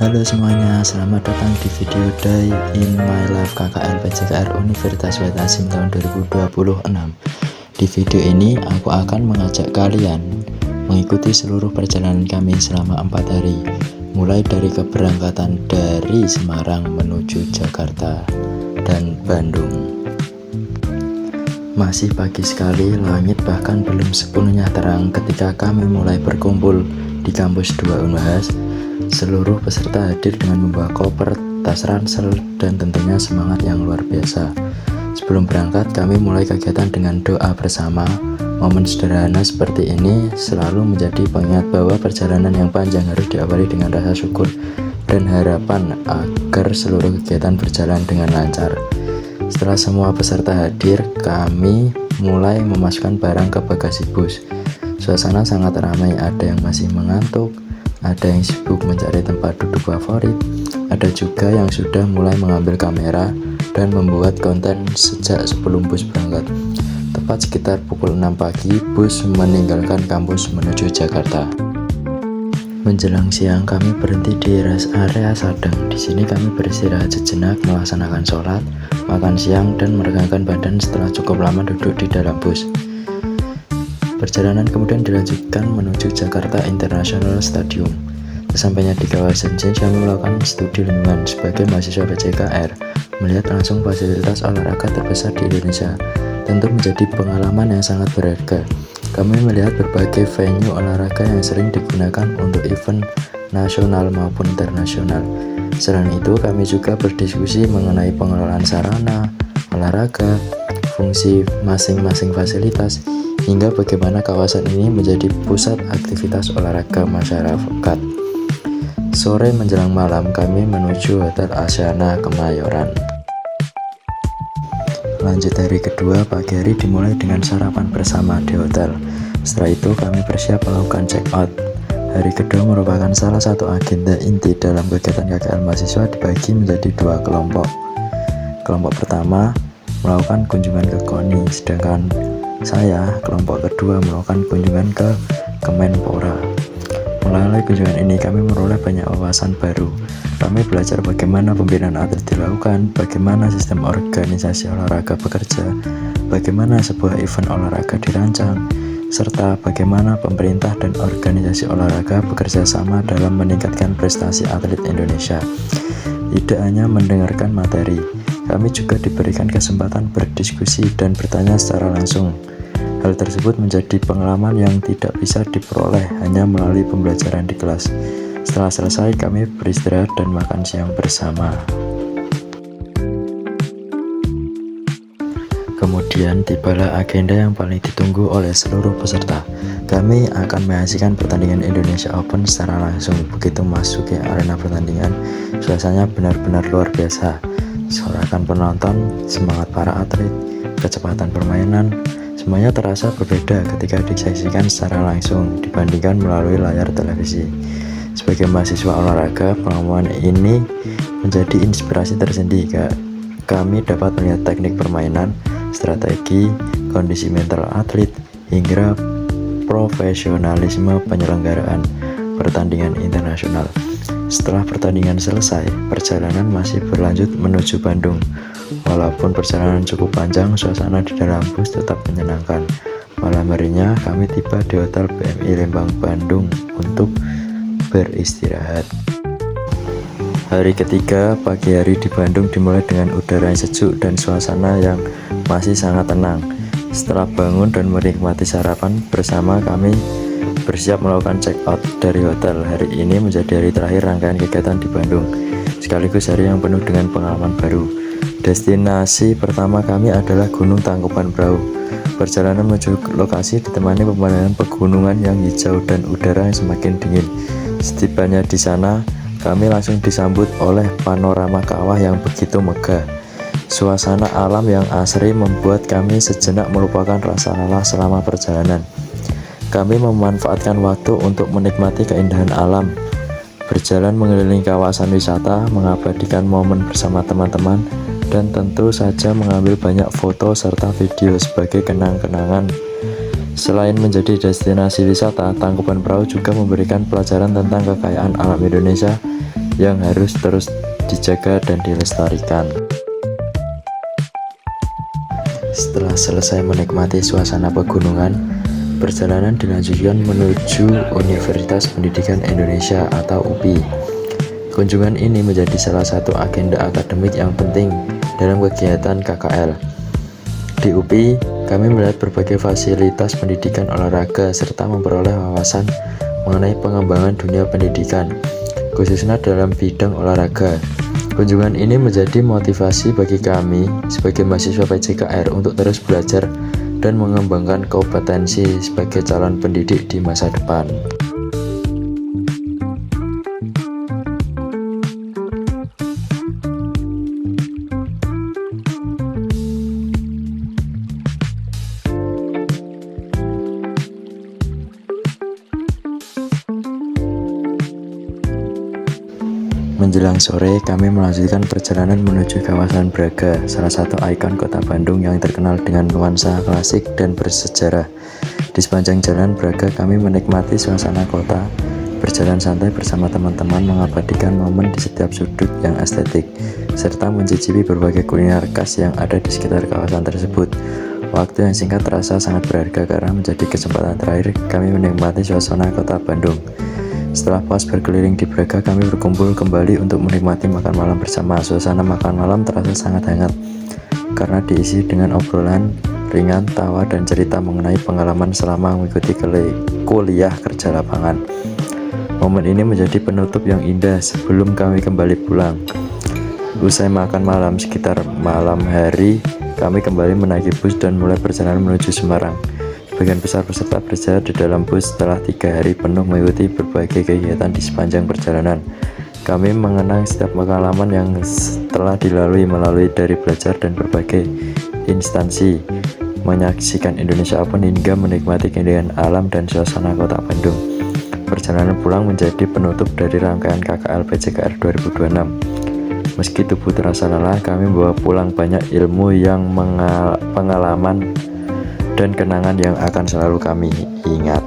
Halo semuanya, selamat datang di video Day in My Life KKN PJKR Universitas Wetan tahun 2026. Di video ini, aku akan mengajak kalian mengikuti seluruh perjalanan kami selama 4 hari, mulai dari keberangkatan dari Semarang menuju Jakarta dan Bandung. Masih pagi sekali, langit bahkan belum sepenuhnya terang ketika kami mulai berkumpul di kampus 2 Unhas. Seluruh peserta hadir dengan membawa koper, tas ransel, dan tentunya semangat yang luar biasa. Sebelum berangkat, kami mulai kegiatan dengan doa bersama. Momen sederhana seperti ini selalu menjadi pengingat bahwa perjalanan yang panjang harus diawali dengan rasa syukur dan harapan agar seluruh kegiatan berjalan dengan lancar. Setelah semua peserta hadir, kami mulai memasukkan barang ke bagasi bus. Suasana sangat ramai, ada yang masih mengantuk, ada yang sibuk mencari tempat duduk favorit, ada juga yang sudah mulai mengambil kamera dan membuat konten sejak sebelum bus berangkat. Tepat sekitar pukul 6 pagi, bus meninggalkan kampus menuju Jakarta. Menjelang siang, kami berhenti di rest area Sadang. Di sini kami beristirahat sejenak, melaksanakan sholat, makan siang, dan meregangkan badan setelah cukup lama duduk di dalam bus. Perjalanan kemudian dilanjutkan menuju Jakarta International Stadium. Sesampainya di kawasan JEN, kami melakukan studi lingkungan sebagai mahasiswa PJKR, melihat langsung fasilitas olahraga terbesar di Indonesia. Tentu menjadi pengalaman yang sangat berharga. Kami melihat berbagai venue olahraga yang sering digunakan untuk event nasional maupun internasional. Selain itu, kami juga berdiskusi mengenai pengelolaan sarana olahraga, fungsi masing-masing fasilitas, hingga bagaimana kawasan ini menjadi pusat aktivitas olahraga masyarakat. Sore menjelang malam, kami menuju Hotel Asiana Kemayoran. Lanjut hari kedua, pagi hari dimulai dengan sarapan bersama di hotel. Setelah itu kami bersiap melakukan check out. Hari kedua merupakan salah satu agenda inti dalam kegiatan KKN mahasiswa, dibagi menjadi 2 kelompok. Kelompok pertama melakukan kunjungan ke KONI, sedangkan saya, kelompok kedua, melakukan kunjungan ke Kemenpora. Melalui kunjungan ini kami memperoleh banyak wawasan baru. Kami belajar bagaimana pembinaan atlet dilakukan, bagaimana sistem organisasi olahraga bekerja, bagaimana sebuah event olahraga dirancang, serta bagaimana pemerintah dan organisasi olahraga bekerja sama dalam meningkatkan prestasi atlet Indonesia. Tidak hanya mendengarkan materi, kami juga diberikan kesempatan berdiskusi dan bertanya secara langsung. Hal tersebut menjadi pengalaman yang tidak bisa diperoleh hanya melalui pembelajaran di kelas. Setelah selesai, kami beristirahat dan makan siang bersama. Kemudian tibalah agenda yang paling ditunggu oleh seluruh peserta. Kami akan menyaksikan pertandingan Indonesia Open secara langsung. Begitu masuk ke arena pertandingan, suasananya benar-benar luar biasa. Sorakan penonton, semangat para atlet, kecepatan permainan, semuanya terasa berbeda ketika disaksikan secara langsung dibandingkan melalui layar televisi. Sebagai mahasiswa olahraga, pengalaman ini menjadi inspirasi tersendiri. Kami dapat melihat teknik permainan, strategi, kondisi mental atlet, hingga profesionalisme penyelenggaraan pertandingan internasional. Setelah pertandingan selesai, perjalanan masih berlanjut menuju Bandung. Walaupun perjalanan cukup panjang, suasana di dalam bus tetap menyenangkan. Malam harinya, kami tiba di Hotel BMI Lembang, Bandung untuk beristirahat. Hari ketiga, pagi hari di Bandung dimulai dengan udara yang sejuk dan suasana yang masih sangat tenang. Setelah bangun dan menikmati sarapan bersama, kami bersiap melakukan check out dari hotel. Hari ini menjadi hari terakhir rangkaian kegiatan di Bandung, sekaligus hari yang penuh dengan pengalaman baru. Destinasi pertama kami adalah Gunung Tangkuban Perahu. Perjalanan menuju lokasi ditemani pemandangan pegunungan yang hijau dan udara yang semakin dingin. Setibanya di sana, kami langsung disambut oleh panorama kawah yang begitu megah. Suasana alam yang asri membuat kami sejenak melupakan rasa lelah selama perjalanan. Kami memanfaatkan waktu untuk menikmati keindahan alam, berjalan mengelilingi kawasan wisata, mengabadikan momen bersama teman-teman, dan tentu saja mengambil banyak foto serta video sebagai kenang-kenangan. Selain menjadi destinasi wisata, Tangkuban Perahu juga memberikan pelajaran tentang kekayaan alam Indonesia yang harus terus dijaga dan dilestarikan. Setelah selesai menikmati suasana pegunungan, perjalanan dilanjutkan menuju Universitas Pendidikan Indonesia atau UPI. Kunjungan ini menjadi salah satu agenda akademik yang penting dalam kegiatan KKL. Di UPI, kami melihat berbagai fasilitas pendidikan olahraga serta memperoleh wawasan mengenai pengembangan dunia pendidikan, khususnya dalam bidang olahraga. Kunjungan ini menjadi motivasi bagi kami sebagai mahasiswa PJKR untuk terus belajar dan mengembangkan kompetensi sebagai calon pendidik di masa depan. Menjelang sore, kami melanjutkan perjalanan menuju kawasan Braga, salah satu ikon kota Bandung yang terkenal dengan nuansa klasik dan bersejarah. Di sepanjang jalan Braga, kami menikmati suasana kota, berjalan santai bersama teman-teman, mengabadikan momen di setiap sudut yang estetik, serta mencicipi berbagai kuliner khas yang ada di sekitar kawasan tersebut. Waktu yang singkat terasa sangat berharga karena menjadi kesempatan terakhir kami menikmati suasana kota Bandung. Setelah puas berkeliling di Braga, kami berkumpul kembali untuk menikmati makan malam bersama. Suasana makan malam terasa sangat hangat karena diisi dengan obrolan ringan, tawa, dan cerita mengenai pengalaman selama mengikuti kuliah kerja lapangan. Momen ini menjadi penutup yang indah sebelum kami kembali pulang. Usai makan malam sekitar malam hari, kami kembali menaiki bus dan mulai perjalanan menuju Semarang. Sebagian besar peserta berjalan di dalam bus setelah 3 hari penuh mengikuti berbagai kegiatan di sepanjang perjalanan. Kami mengenang setiap pengalaman yang telah dilalui melalui dari belajar dan berbagai instansi, menyaksikan Indonesia Open hingga menikmati keindahan alam dan suasana kota Bandung. Perjalanan pulang menjadi penutup dari rangkaian KKL PJKR 2026. Meski tubuh terasa lelah, kami membawa pulang banyak ilmu yang pengalaman dan kenangan yang akan selalu kami ingat.